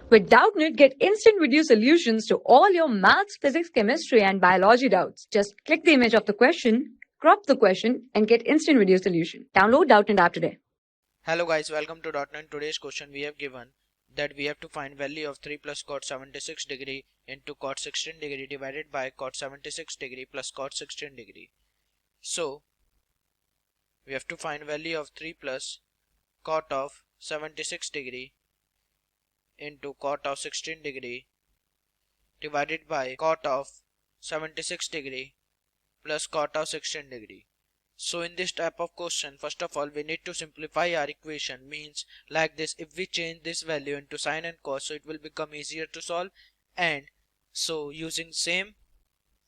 With Doubtnut, get instant video solutions to all your maths, physics, chemistry, and biology doubts. Just click the image of the question, crop the question, and get instant video solution. Download Doubtnut app today. Hello guys, welcome to .NET. Today's question we have given that we have to find value of 3 plus cot 76 degree into cot 16 degree divided by cot 76 degree plus cot 16 degree. So we have to find value of 3 plus cot of 76 degree into cot of 16 degree divided by cot of 76 degree plus cot of 16 degree. So in this type of question, first of all we need to simplify our equation, means like this: if we change this value into sine and cos, so it will become easier to solve. And so using same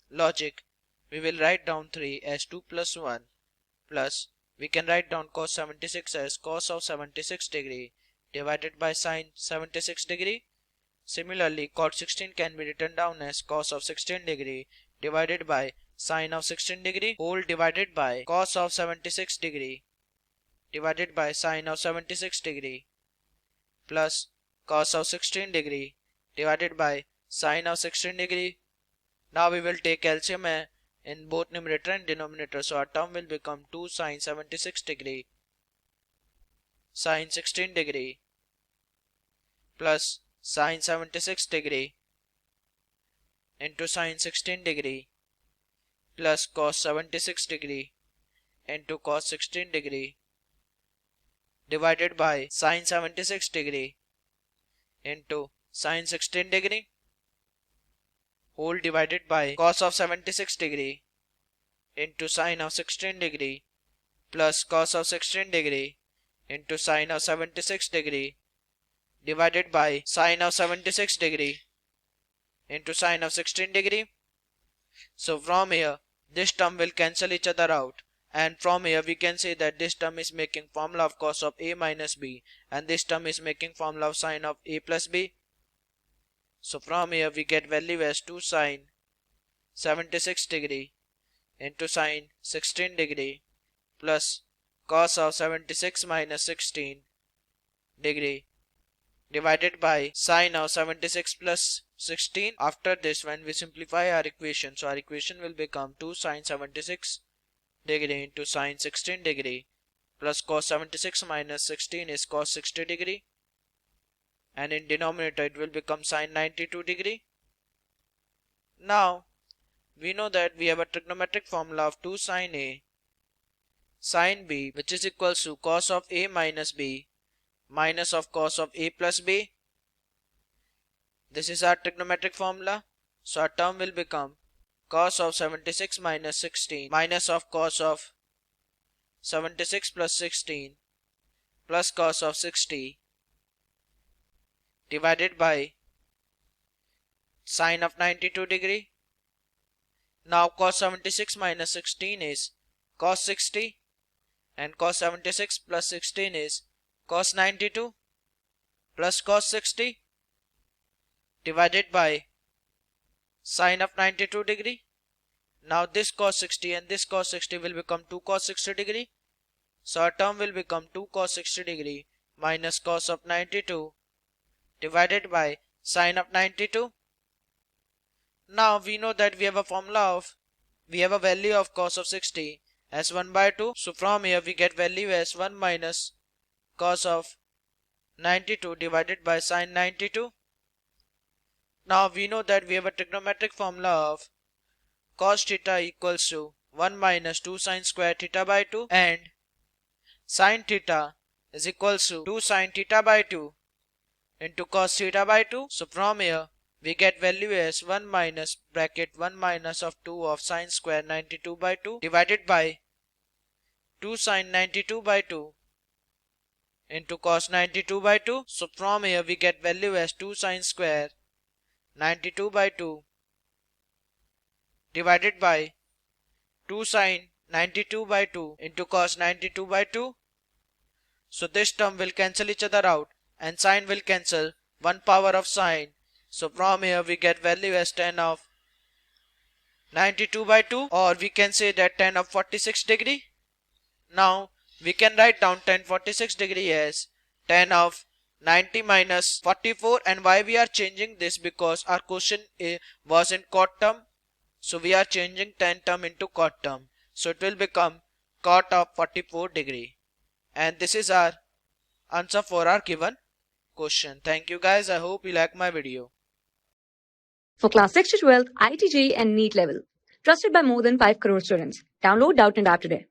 logic we will write down 3 as 2 plus 1 plus we can write down cos 76 as cos of 76 degree divided by sine 76 degree. Similarly, cot 16 can be written down as cos of 16 degree divided by sine of 16 degree whole divided by cos of 76 degree divided by sine of 76 degree plus cos of 16 degree divided by sine of 16 degree. Now we will take LCM in both numerator and denominator, so our term will become 2 sine 76 degree sine 16 degree plus sine 76 degree into sine 16 degree plus cos 76 degree into cos 16 degree divided by sine 76 degree into sine 16 degree whole divided by cos of 76 degree into sine of 16 degree plus cos of 16 degree into sine of 76 degree divided by sine of 76 degree into sine of 16 degree. So from here this term will cancel each other out, and from here we can say that this term is making formula of cos of a minus b and this term is making formula of sine of a plus b. So from here we get value as 2 sine 76 degree into sine 16 degree plus cos of 76 minus 16 degree divided by sine of 76 plus 16. After this, when we simplify our equation, so our equation will become 2 sine 76 degree into sine 16 degree plus cos 76 minus 16 is cos 60 degree, and in denominator it will become sine 92 degree. Now we know that we have a trigonometric formula of 2 sine a sine b, which is equals to cos of a minus b minus of cos of a plus b. This is our trigonometric formula. So our term will become cos of 76 minus 16 minus of cos of 76 plus 16 plus cos of 60 divided by sine of 92 degree. Now cos 76 minus 16 is cos 60 and cos 76 plus 16 is cos 92 plus cos 60 divided by sine of 92 degree. Now this cos 60 and this cos 60 will become 2 cos 60 degree. So our term will become 2 cos 60 degree minus cos of 92 divided by sine of 92. Now we know that we have a value of cos of 60 as 1 by 2. So from here we get value as 1 minus cos of 92 divided by sine 92. Now we know that we have a trigonometric formula of cos theta equals to 1 minus 2 sine square theta by 2 and sine theta is equals to 2 sine theta by 2 into cos theta by 2. So from here we get value as 1 minus bracket 1 minus of 2 of sine square 92 by 2 divided by 2 sine 92 by 2 into cos 92 by 2. So from here we get value as 2 sine square 92 by 2 divided by 2 sine 92 by 2 into cos 92 by 2. So this term will cancel each other out and sine will cancel 1 power of sine. So from here we get value as 10 of 92 by 2, or we can say that 10 of 46 degree. Now we can write down 10 46 degree as 10 of 90 minus 44, and why we are changing this? Because our question was in cot term, so we are changing tan term into cot term, so it will become cot of 44 degree. And this is our answer for our given question. Thank you guys, I hope you like my video. For class 6 to 12, IIT JEE and NEET level. Trusted by more than 5 crore students. Download Doubtnut App today.